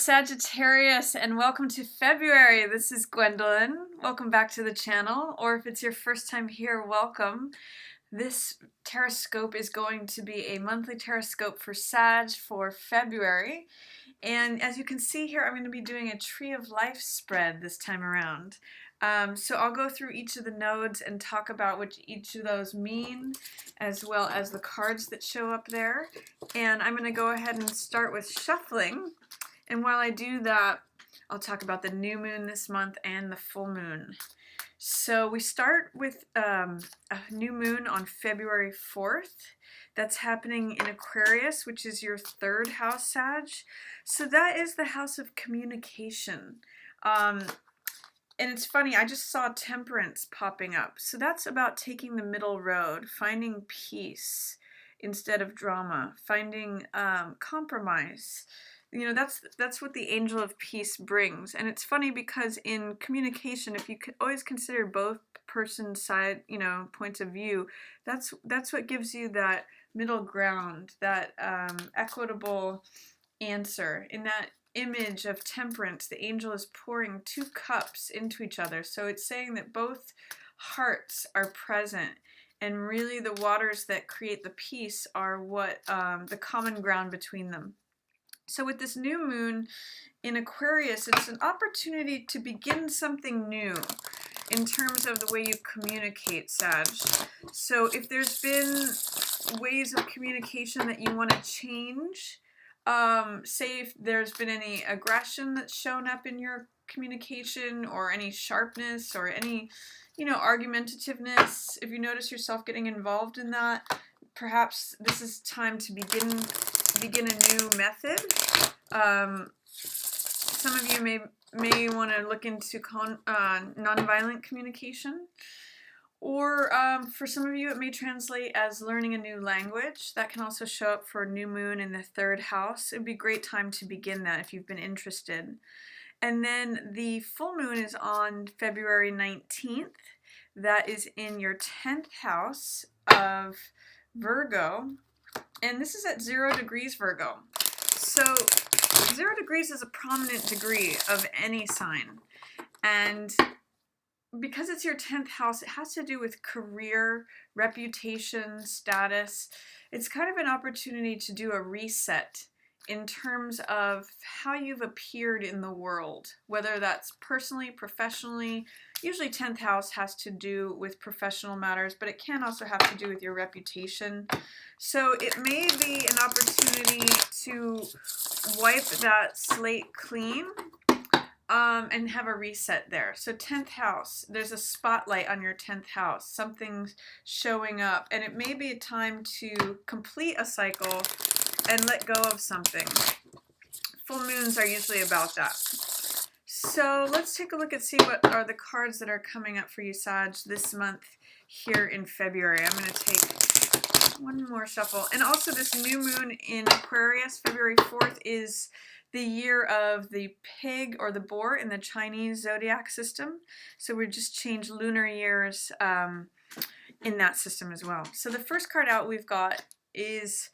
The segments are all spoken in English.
Sagittarius, and welcome to February. This is Gwendolyn. Welcome back to the channel, or if it's your first time here, welcome. This Tarotscope is going to be a monthly Tarotscope for Sag for February. And as you can see here, I'm going to be doing a Tree of Life spread this time around. So I'll go through each of the nodes and talk about what each of those mean, as well as the cards that show up there. And I'm going to go ahead and start with shuffling. And while I do that, I'll talk about the new moon this month and the full moon. So we start with a new moon on February 4th. That's happening in Aquarius, which is your third house, Sag. So that is the house of communication. And it's funny, I just saw Temperance popping up. So that's about taking the middle road, finding peace instead of drama, finding compromise. You know, that's what the angel of peace brings. And it's funny because in communication, if you could always consider both person's side, points of view, that's what gives you that middle ground, that equitable answer. In that image of Temperance, the angel is pouring two cups into each other. So it's saying that both hearts are present. And really the waters that create the peace are what the common ground between them. So with this new moon in Aquarius, it's an opportunity to begin something new in terms of the way you communicate, Sag. So if there's been ways of communication that you want to change, say if there's been any aggression that's shown up in your communication, or any sharpness, or any, argumentativeness, if you notice yourself getting involved in that, perhaps this is time to begin a new method. Some of you may want to look into nonviolent communication, or for some of you it may translate as learning a new language. That can also show up for new moon in the third house. It would be a great time to begin that if you've been interested. And then the full moon is on February 19th. That is in your 10th house of Virgo. And this is at 0 degrees Virgo. So 0 degrees is a prominent degree of any sign. And because it's your 10th house, it has to do with career, reputation, status. It's kind of an opportunity to do a reset in terms of how you've appeared in the world, whether that's personally, professionally. Usually 10th house has to do with professional matters, but it can also have to do with your reputation. So it may be an opportunity to wipe that slate clean and have a reset there. So 10th house, there's a spotlight on your 10th house. Something's showing up, and it may be a time to complete a cycle and let go of something. Full moons are usually about that. So let's take a look and see what are the cards that are coming up for you, Sag, this month here in February. I'm going to take one more shuffle. And also this new moon in Aquarius, February 4th, is the year of the pig or the boar in the Chinese zodiac system. So we just changed lunar years in that system as well. So the first card out we've got is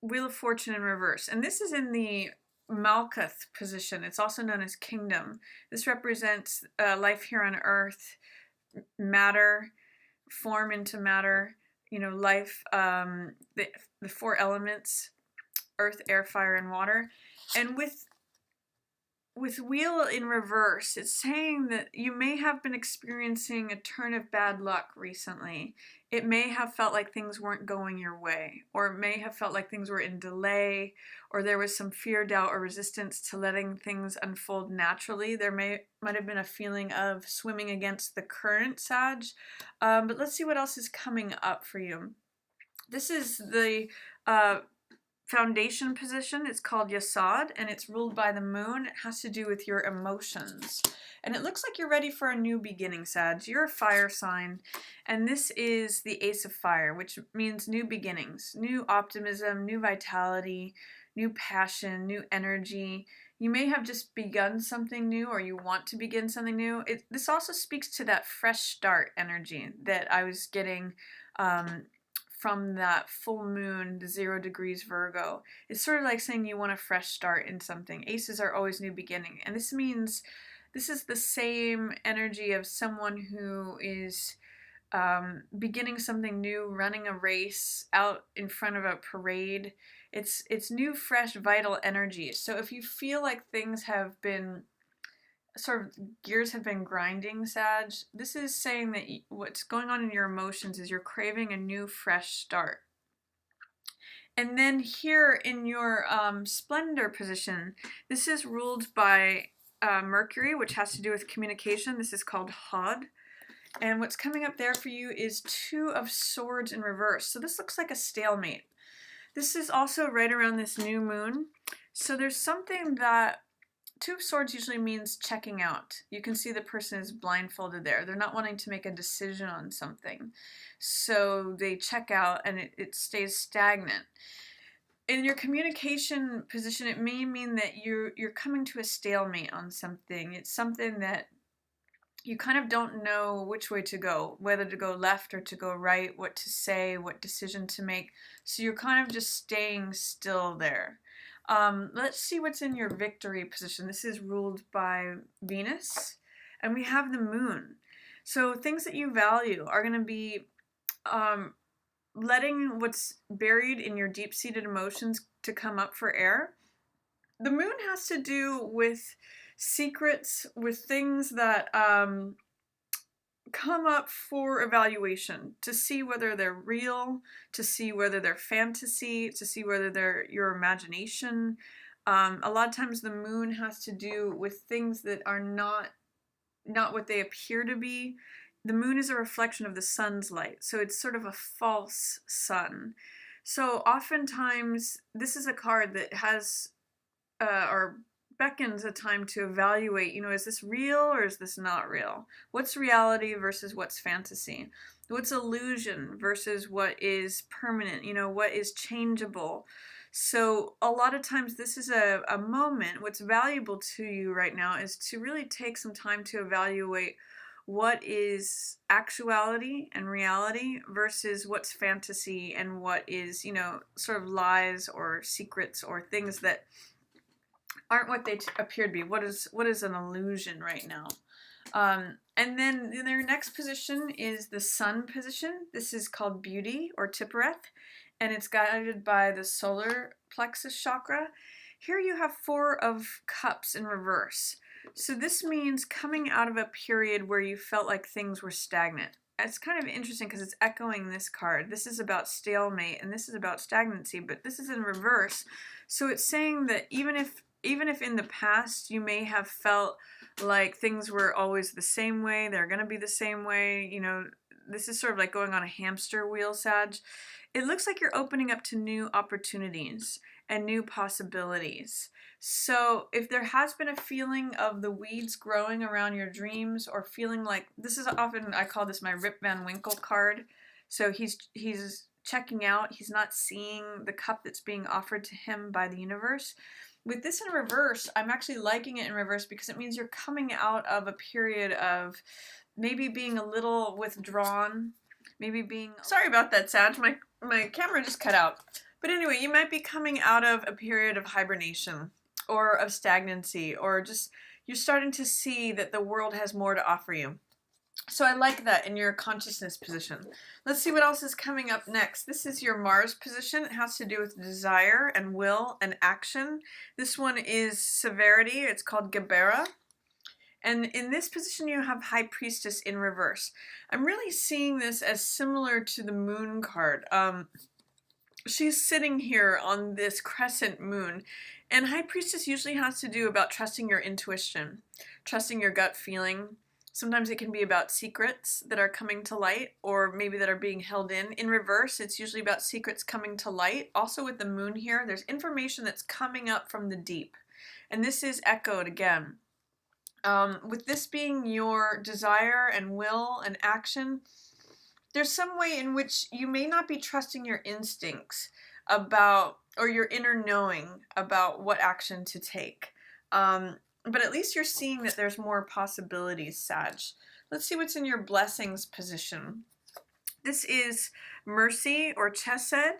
Wheel of Fortune in reverse. And this is in the Malkuth position. It's also known as Kingdom. This represents life here on Earth, matter, form into matter, life, the four elements, earth, air, fire, and water. And with Wheel in reverse, it's saying that you may have been experiencing a turn of bad luck recently. It may have felt like things weren't going your way, or it may have felt like things were in delay, or there was some fear, doubt, or resistance to letting things unfold naturally. There might have been a feeling of swimming against the current, Sag. But let's see what else is coming up for you. This is the foundation position. It's called Yasad, and it's ruled by the moon. It has to do with your emotions. And it looks like you're ready for a new beginning, Sag. You're a fire sign, and this is the Ace of Fire, which means new beginnings, new optimism, new vitality, new passion, new energy. You may have just begun something new, or you want to begin something new. This also speaks to that fresh start energy that I was getting from that full moon, the 0 degrees Virgo. It's sort of like saying you want a fresh start in something. Aces are always new beginning. And this means this is the same energy of someone who is beginning something new, running a race out in front of a parade. It's new, fresh, vital energy. So if you feel like things have been sort of gears have been grinding, Sag, this is saying that what's going on in your emotions is you're craving a new, fresh start. And then here in your splendor position, this is ruled by Mercury, which has to do with communication. This is called Hod. And what's coming up there for you is 2 of Swords in reverse. So this looks like a stalemate. This is also right around this new moon. So there's something that 2 of Swords usually means checking out. You can see the person is blindfolded there. They're not wanting to make a decision on something. So they check out and it stays stagnant. In your communication position, it may mean that you're coming to a stalemate on something. It's something that you kind of don't know which way to go, whether to go left or to go right, what to say, what decision to make. So you're kind of just staying still there. Let's see what's in your victory position. This is ruled by Venus, and we have the moon. So things that you value are going to be letting what's buried in your deep-seated emotions to come up for air. The moon has to do with secrets, with things that come up for evaluation, to see whether they're real, to see whether they're fantasy, to see whether they're your imagination. A lot of times the moon has to do with things that are not what they appear to be. The moon is a reflection of the sun's light, so it's sort of a false sun. So oftentimes this is a card that has or beckons a time to evaluate, is this real or is this not real? What's reality versus what's fantasy? What's illusion versus what is permanent? What is changeable? So a lot of times this is a moment. What's valuable to you right now is to really take some time to evaluate what is actuality and reality versus what's fantasy and what is, sort of lies or secrets or things that aren't what they appear to be. What is an illusion right now? And then their next position is the sun position. This is called Beauty or Tippereth, and it's guided by the solar plexus chakra. Here you have 4 of Cups in reverse. So this means coming out of a period where you felt like things were stagnant. It's kind of interesting because it's echoing this card. This is about stalemate and this is about stagnancy, but this is in reverse. So it's saying that even if in the past you may have felt like things were always the same way, they're going to be the same way, this is sort of like going on a hamster wheel, Sag. It looks like you're opening up to new opportunities and new possibilities. So if there has been a feeling of the weeds growing around your dreams, or feeling like, this is often, I call this my Rip Van Winkle card. So he's checking out, he's not seeing the cup that's being offered to him by the universe. With this in reverse, I'm actually liking it in reverse because it means you're coming out of a period of maybe being a little withdrawn, maybe being... Sorry about that, Sag. My camera just cut out. But anyway, you might be coming out of a period of hibernation or of stagnancy, or just you're starting to see that the world has more to offer you. So I like that in your consciousness position. Let's see what else is coming up next. This is your Mars position. It has to do with desire and will and action. This one is severity. It's called Gebera. And in this position you have High Priestess in reverse. I'm really seeing this as similar to the Moon card. She's sitting here on this crescent moon. And High Priestess usually has to do about trusting your intuition, trusting your gut feeling. Sometimes it can be about secrets that are coming to light, or maybe that are being held in. In reverse, it's usually about secrets coming to light. Also with the moon here, there's information that's coming up from the deep. And this is echoed again. With this being your desire and will and action, there's some way in which you may not be trusting your instincts about, or your inner knowing about what action to take. But at least you're seeing that there's more possibilities, Sag. Let's see what's in your blessings position. This is Mercy or Chesed.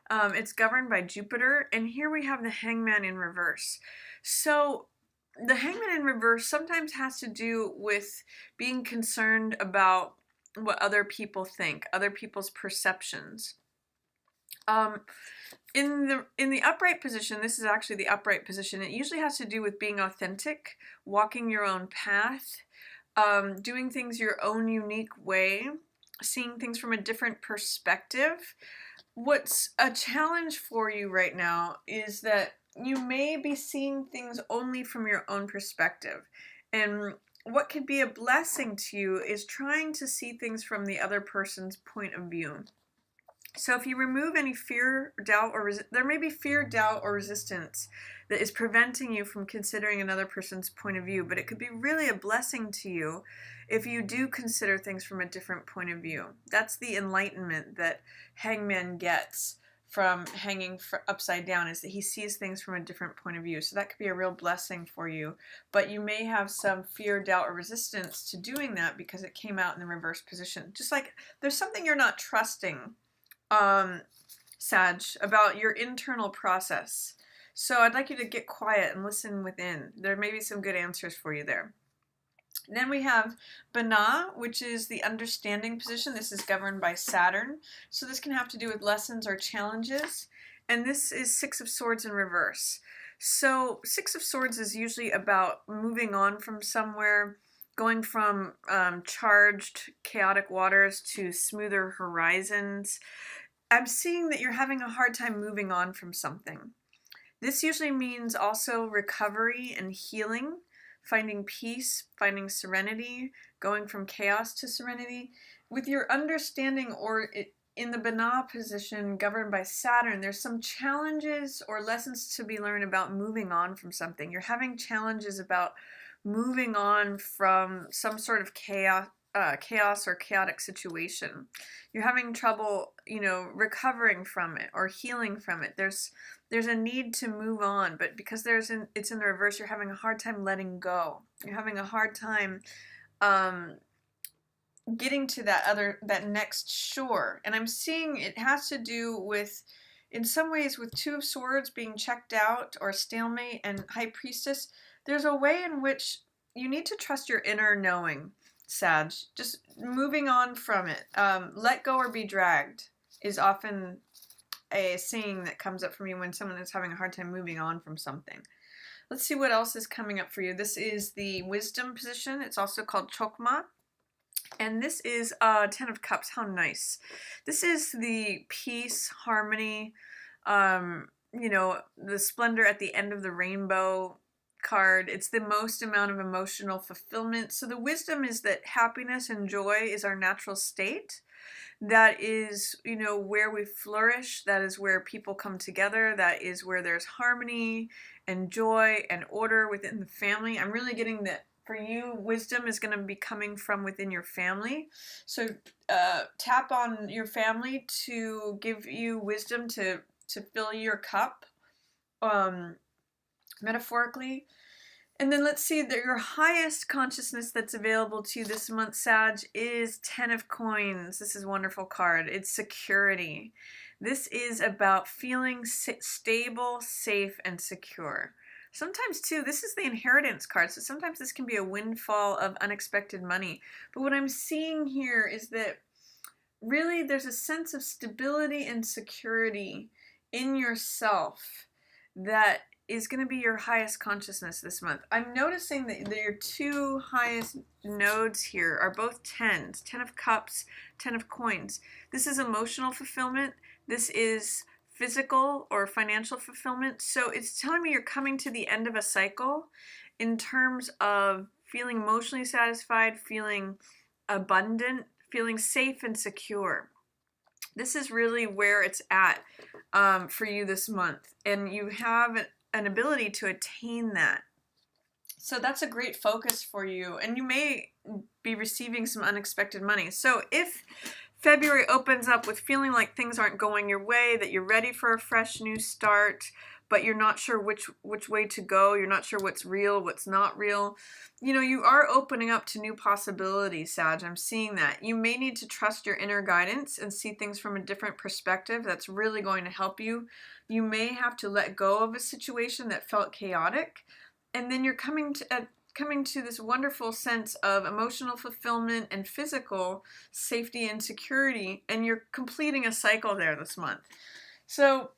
It's governed by Jupiter, and here we have the Hangman in reverse. So the Hangman in reverse sometimes has to do with being concerned about what other people think, other people's perceptions. In the upright position, this is actually the upright position, it usually has to do with being authentic, walking your own path, doing things your own unique way, seeing things from a different perspective. What's a challenge for you right now is that you may be seeing things only from your own perspective. And what could be a blessing to you is trying to see things from the other person's point of view. So if you remove any fear, doubt, or there may be fear, doubt, or resistance that is preventing you from considering another person's point of view, but it could be really a blessing to you if you do consider things from a different point of view. That's the enlightenment that Hangman gets from hanging upside down, is that he sees things from a different point of view. So that could be a real blessing for you, but you may have some fear, doubt, or resistance to doing that because it came out in the reverse position. Just like there's something you're not trusting, Sag, about your internal process. So I'd like you to get quiet and listen within. There may be some good answers for you there. Then we have Bana, which is the understanding position. This is governed by Saturn. So this can have to do with lessons or challenges. And this is Six of Swords in reverse. So Six of Swords is usually about moving on from somewhere, going from charged, chaotic waters to smoother horizons. I'm seeing that you're having a hard time moving on from something. This usually means also recovery and healing, finding peace, finding serenity, going from chaos to serenity. With your understanding or in the Bana position governed by Saturn, there's some challenges or lessons to be learned about moving on from something. You're having challenges about moving on from some sort of chaos or chaotic situation. You're having trouble, recovering from it or healing from it. There's a need to move on, but because it's in the reverse, you're having a hard time letting go. You're having a hard time getting to that next shore. And I'm seeing it has to do with, in some ways, with Two of Swords being checked out or stalemate and High Priestess. There's a way in which you need to trust your inner knowing, Sag. Just moving on from it. Let go or be dragged is often a saying that comes up for me when someone is having a hard time moving on from something. Let's see what else is coming up for you. This is the wisdom position. It's also called Chokma. And this is Ten of Cups. How nice. This is the peace, harmony, the splendor at the end of the rainbow card. It's the most amount of emotional fulfillment. So the wisdom is that happiness and joy is our natural state. That is, where we flourish. That is where people come together. That is where there's harmony and joy and order within the family. I'm really getting that for you, wisdom is going to be coming from within your family. So tap on your family to give you wisdom to fill your cup, metaphorically. And then let's see that your highest consciousness that's available to you this month, Sag, is Ten of Coins. This is a wonderful card. It's security. This is about feeling stable, safe, and secure. Sometimes, too, this is the inheritance card, so sometimes this can be a windfall of unexpected money. But what I'm seeing here is that really there's a sense of stability and security in yourself that is going to be your highest consciousness this month. I'm noticing that your two highest nodes here are both tens. 10 of Cups, 10 of Coins. This is emotional fulfillment. This is physical or financial fulfillment. So it's telling me you're coming to the end of a cycle in terms of feeling emotionally satisfied, feeling abundant, feeling safe and secure. This is really where it's at for you this month. And you have an ability to attain that. So that's a great focus for you. And you may be receiving some unexpected money. So if February opens up with feeling like things aren't going your way, that you're ready for a fresh new start, but you're not sure which way to go. You're not sure what's real, what's not real. You know, you are opening up to new possibilities, Sag. I'm seeing that. You may need to trust your inner guidance and see things from a different perspective. That's really going to help you. You may have to let go of a situation that felt chaotic, and then you're coming to this wonderful sense of emotional fulfillment and physical safety and security, and you're completing a cycle there this month. So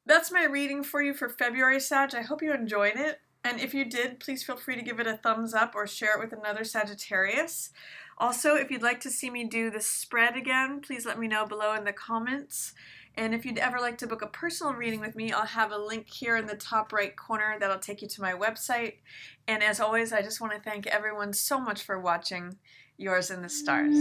that's my reading for you for February, Sag. I hope you enjoyed it. And if you did, please feel free to give it a thumbs up or share it with another Sagittarius. Also, if you'd like to see me do the spread again, please let me know below in the comments. And if you'd ever like to book a personal reading with me, I'll have a link here in the top right corner that'll take you to my website. And as always, I just want to thank everyone so much for watching. Yours in the stars.